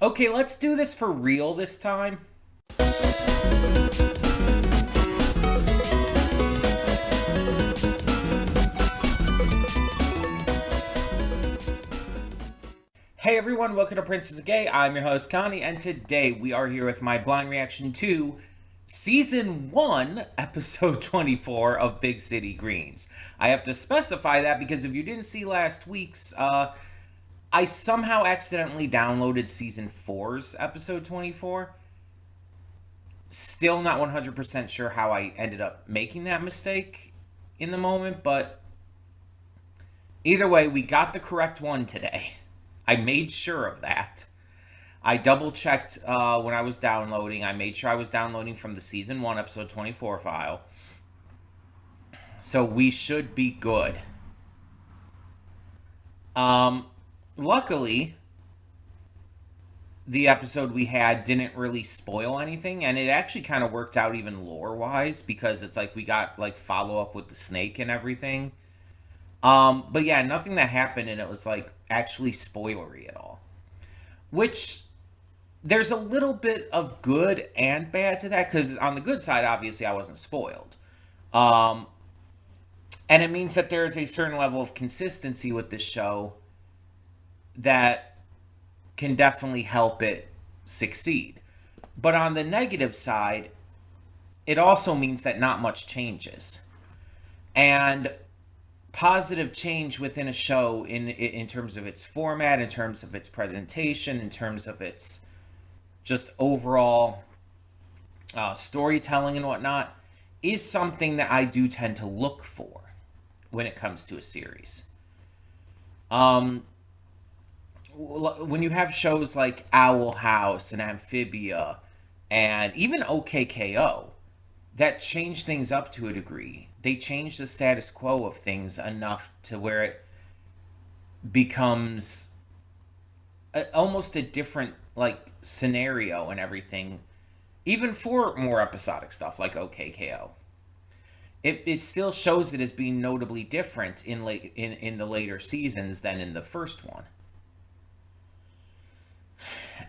Okay, let's do this for real this time. Hey everyone, welcome to Princess of Gay. I'm your host Connie, and today we are here with my blind reaction to Season 1, Episode 24 of Big City Greens. I have to specify that because if you didn't see last week's, I somehow accidentally downloaded Season 4's Episode 24. Still not 100% sure how I ended up making that mistake in the moment, but either way, we got the correct one today. I made sure of that. I double checked when I was downloading. I made sure I was downloading from the Season 1, Episode 24 file. So we should be good. Luckily, the episode we had didn't really spoil anything, and it actually kind of worked out even lore-wise, because it's like we got like follow-up with the snake and everything. But yeah, nothing that happened and it was like actually spoilery at all. Which there's a little bit of good and bad to that, because on the good side, obviously, I wasn't spoiled. And it means that there's a certain level of consistency with this show that can definitely help it succeed. But on the negative side, it also means that not much changes. And positive change within a show in terms of its format, in terms of its presentation, in terms of its just overall storytelling and whatnot, is something that I do tend to look for when it comes to a series. When you have shows like Owl House and Amphibia and even OKKO that change things up to a degree, they change the status quo of things enough to where it becomes almost a different like scenario and everything, even for more episodic stuff like OKKO. It still shows it as being notably different in the later seasons than in the first one.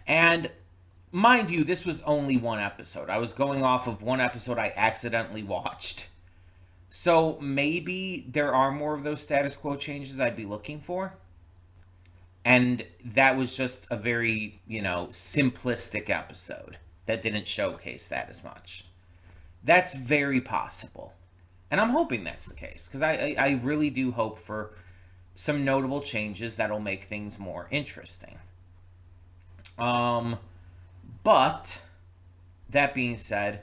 And mind you, this was only one episode. I was going off of one episode I accidentally watched. So maybe there are more of those status quo changes I'd be looking for. And that was just a very, simplistic episode that didn't showcase that as much. That's very possible. And I'm hoping that's the case, because I really do hope for some notable changes that'll make things more interesting. But that being said,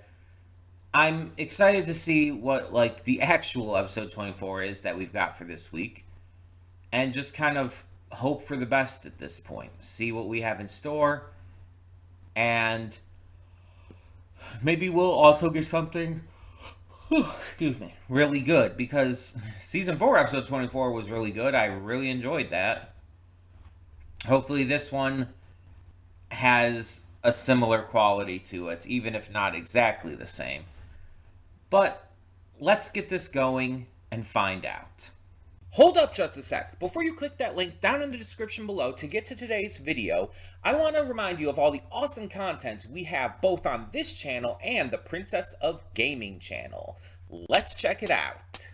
I'm excited to see what like the actual episode 24 is that we've got for this week, and just kind of hope for the best at this point. See what we have in store, and maybe we'll also get something excuse me, really good, because season 4 episode 24 was really good. I really enjoyed that. Hopefully this one has a similar quality to it, even if not exactly the same. But let's get this going and find out. Hold up just a sec. Before you click that link down in the description below to get to today's video, I want to remind you of all the awesome content we have both on this channel and the Princess of Gaming channel. Let's check it out.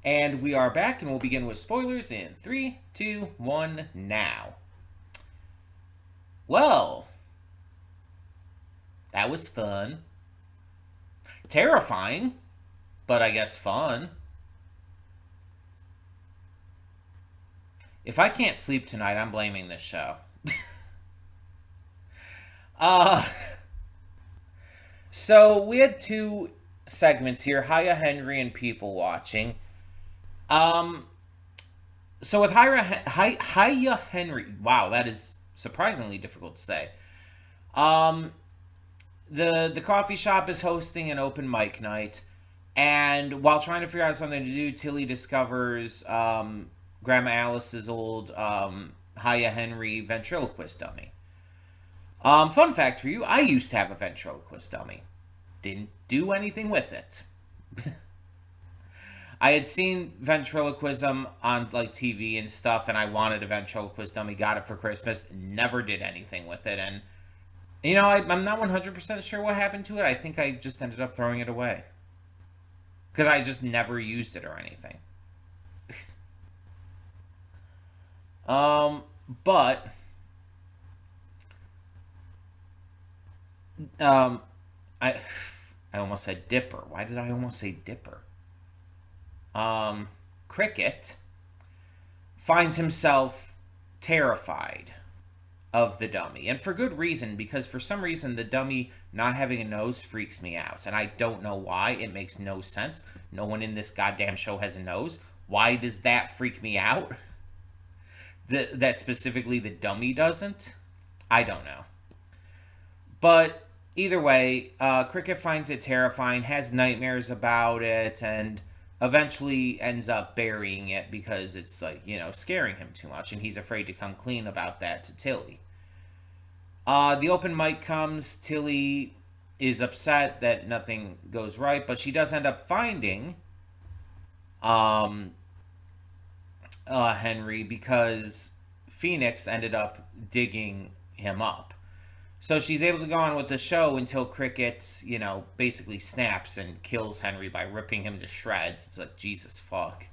And we are back, and we'll begin with spoilers in 3, 2, 1, now. Well, that was fun. Terrifying, but I guess fun. If I can't sleep tonight, I'm blaming this show. So we had two segments here, Hiya Henry and people watching. So with Hiya Henry, wow, that is surprisingly difficult to say. Um, the coffee shop is hosting an open mic night, and while trying to figure out something to do, Tilly discovers Grandma Alice's old Hiya Henry ventriloquist dummy. Fun fact for you: I used to have a ventriloquist dummy. Didn't do anything with it. I had seen ventriloquism on like TV and stuff, and I wanted a ventriloquist dummy. Got it for Christmas. Never did anything with it, and I'm not 100% sure what happened to it. I think I just ended up throwing it away because I just never used it or anything. Um, but um, I I almost said Dipper. Why did I almost say Dipper? Um, Cricket finds himself terrified of the dummy, and for good reason, because for some reason the dummy not having a nose freaks me out, and I don't know why. It makes no sense. No one in this goddamn show has a nose. Why does that freak me out? That specifically the dummy doesn't? I don't know. But either way, Cricket finds it terrifying, has nightmares about it, and eventually ends up burying it because it's like, scaring him too much, and he's afraid to come clean about that to Tilly. The open mic comes. Tilly is upset that nothing goes right, but she does end up finding um, Henry because Phoenix ended up digging him up. So she's able to go on with the show until Cricket, basically snaps and kills Henry by ripping him to shreds. It's like, Jesus fuck.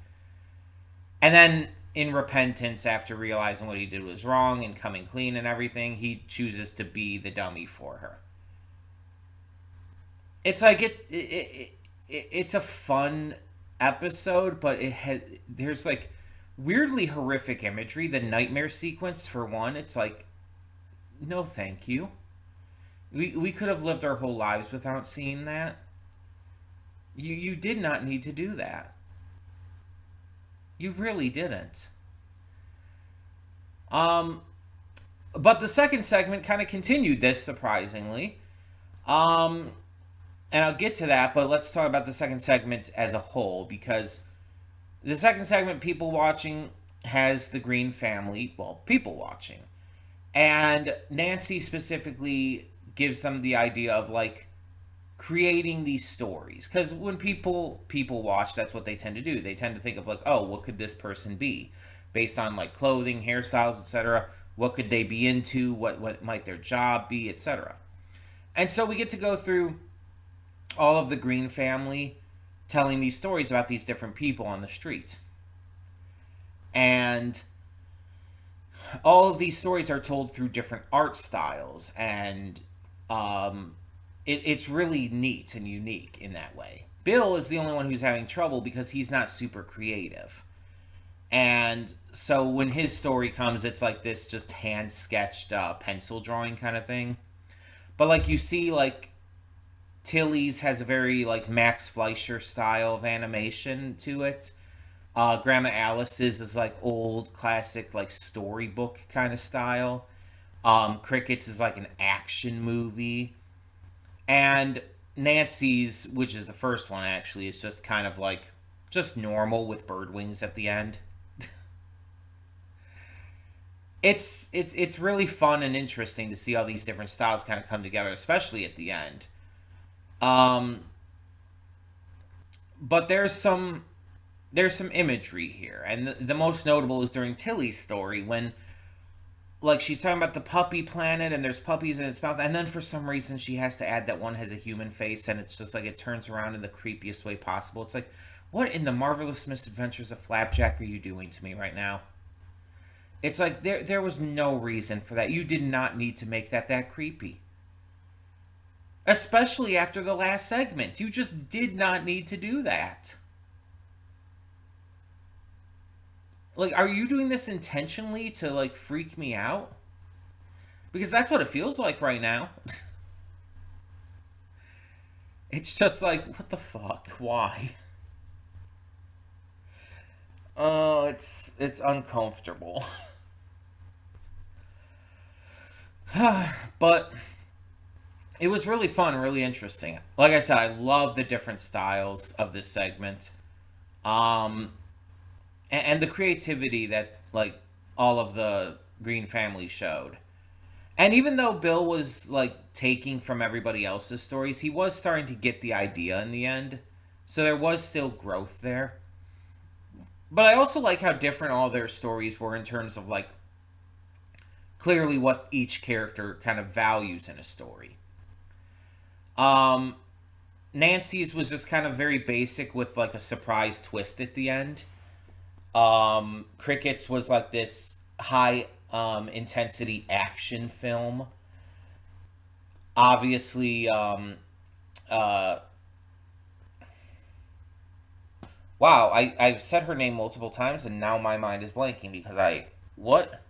And then, in repentance, after realizing what he did was wrong and coming clean and everything, he chooses to be the dummy for her. It's like it's a fun episode, but there's like weirdly horrific imagery. The nightmare sequence, for one, it's like, no, thank you. We could have lived our whole lives without seeing that. You did not need to do that. You really didn't. Um, but the second segment kind of continued this surprisingly. Um, and I'll get to that, but let's talk about the second segment as a whole because the second segment, People Watching, has the Green family, well, people watching. And Nancy specifically gives them the idea of like creating these stories, because when people watch, that's what they tend to do. They tend to think of like, oh, what could this person be based on like clothing, hairstyles, etc. What could they be into? What might their job be, etc. And so we get to go through all of the Green family telling these stories about these different people on the street. And all of these stories are told through different art styles, and it's really neat and unique in that way. Bill is the only one who's having trouble because he's not super creative. And so when his story comes, it's like this just hand sketched pencil drawing kind of thing. But like you see, like Tilly's has a very like Max Fleischer style of animation to it. Grandma Alice's is like old classic like storybook kind of style. Cricket's is like an action movie. And Nancy's, which is the first one actually, is just kind of like just normal with bird wings at the end. It's really fun and interesting to see all these different styles kind of come together, especially at the end. Um, but there's some imagery here, and the most notable is during Tilly's story when like she's talking about the puppy planet and there's puppies in its mouth, and then for some reason she has to add that one has a human face, and it's just like it turns around in the creepiest way possible. It's like, what in the marvelous misadventures of Flapjack are you doing to me right now? It's like there was no reason for that. You did not need to make that creepy, especially after the last segment. You just did not need to do that. Like, are you doing this intentionally to like freak me out? Because that's what it feels like right now. It's just like, what the fuck? Why? Oh, it's uncomfortable. But it was really fun, really interesting. Like I said, I love the different styles of this segment. Um, and the creativity that like all of the Green family showed. And even though Bill was like taking from everybody else's stories, he was starting to get the idea in the end. So there was still growth there. But I also like how different all their stories were in terms of like clearly what each character kind of values in a story. Um Nancy's was just kind of very basic with like a surprise twist at the end. Crickets was like this high intensity action film. Obviously, uh, wow, I've said her name multiple times and now my mind is blanking because what?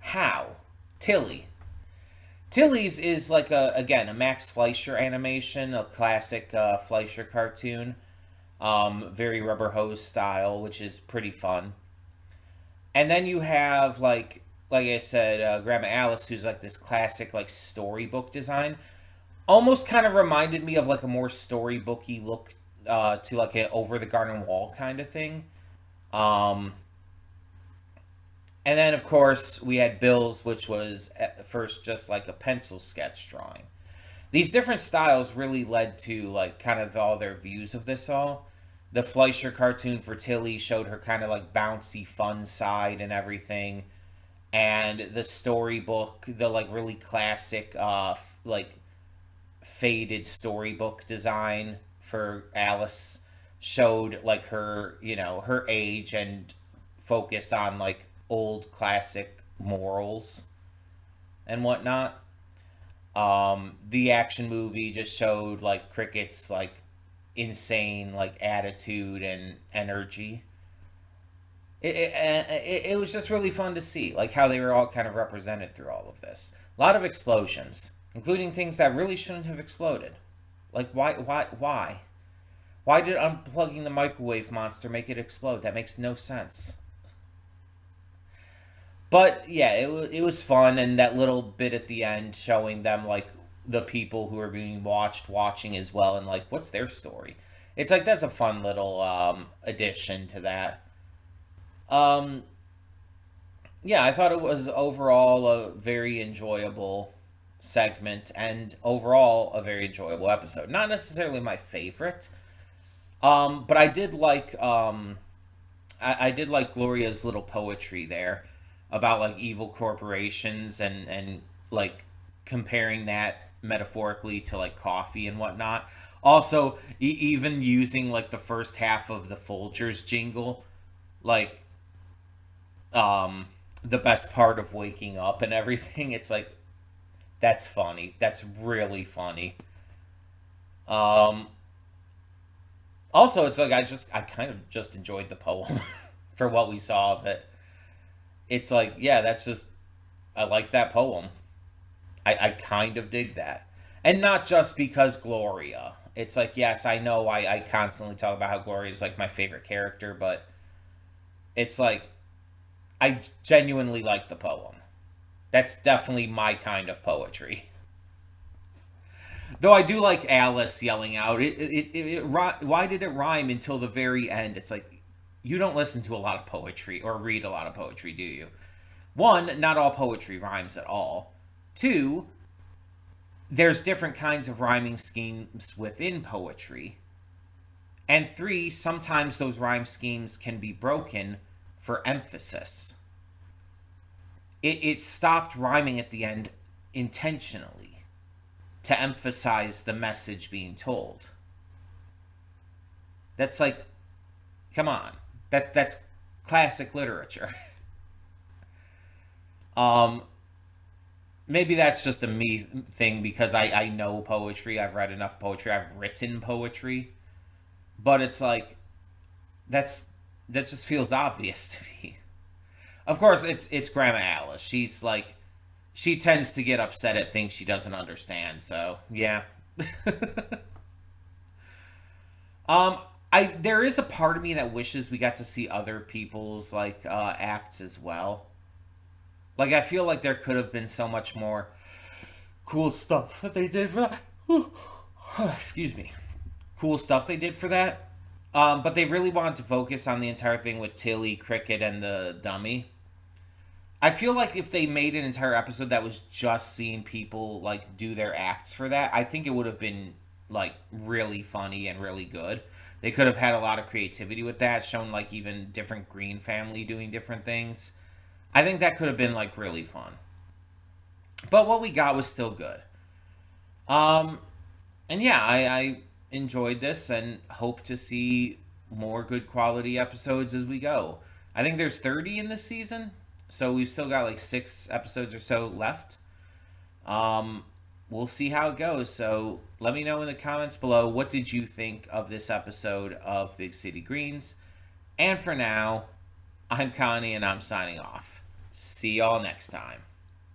How? Tilly. Tilly's is like again, a Max Fleischer animation, a classic Fleischer cartoon. Very rubber hose style, which is pretty fun. And then you have like I said, Grandma Alice, who's like this classic like storybook design. Almost kind of reminded me of like a more storybooky look to like an over the garden wall kind of thing. Um, and then of course we had Bill's, which was at first just like a pencil sketch drawing. These different styles really led to like kind of all their views of this all. The Fleischer cartoon for Tilly showed her kind of like bouncy fun side and everything, and the storybook, the like really classic like faded storybook design for Alice showed like her, her age and focus on like old classic morals and whatnot. The action movie just showed like Cricket's like insane like attitude and energy. It was just really fun to see like how they were all kind of represented through all of this. A lot of explosions, including things that really shouldn't have exploded. Like why did unplugging the microwave monster make it explode? That makes no sense. But yeah, it was fun, and that little bit at the end showing them like the people who are being watched watching as well, and like what's their story. It's like that's a fun little addition to that. Um, yeah, I thought it was overall a very enjoyable segment, and overall a very enjoyable episode. Not necessarily my favorite, but I did like Gloria's little poetry there about like evil corporations and like comparing that metaphorically to like coffee and whatnot. Also, even using like the first half of the Folgers jingle, like um, the best part of waking up and everything. It's like that's funny. That's really funny. Um, Also, it's like I kind of just enjoyed the poem for what we saw of it. It's like, yeah, that's just I like that poem. I kind of dig that. And not just because Gloria. It's like, yes, I know I constantly talk about how Gloria is like my favorite character, but it's like I genuinely like the poem. That's definitely my kind of poetry. Though I do like Alice yelling out, why did it rhyme until the very end? It's like, you don't listen to a lot of poetry or read a lot of poetry, do you? One, not all poetry rhymes at all. Two, there's different kinds of rhyming schemes within poetry. And three, sometimes those rhyme schemes can be broken for emphasis. It stopped rhyming at the end intentionally to emphasize the message being told. That's like, come on. That's classic literature. Um, Maybe that's just a me thing because I know poetry. I've read enough poetry. I've written poetry, but it's like that's that just feels obvious to me. Of course, it's Grandma Alice. She's like she tends to get upset at things she doesn't understand. So yeah. um, there is a part of me that wishes we got to see other people's like acts as well. Like I feel like there could have been so much more cool stuff that they did for that. Excuse me. Cool stuff they did for that. But they really wanted to focus on the entire thing with Tilly, Cricket, and the dummy. I feel like if they made an entire episode that was just seeing people like do their acts for that, I think it would have been like really funny and really good. They could have had a lot of creativity with that, shown like even different Green family doing different things. I think that could have been like really fun. But what we got was still good. Um, and yeah, I enjoyed this and hope to see more good quality episodes as we go. I think there's 30 in this season, so we've still got like 6 episodes or so left. Um, we'll see how it goes. So let me know in the comments below, what did you think of this episode of Big City Greens? And for now, I'm Connie and I'm signing off. See y'all next time.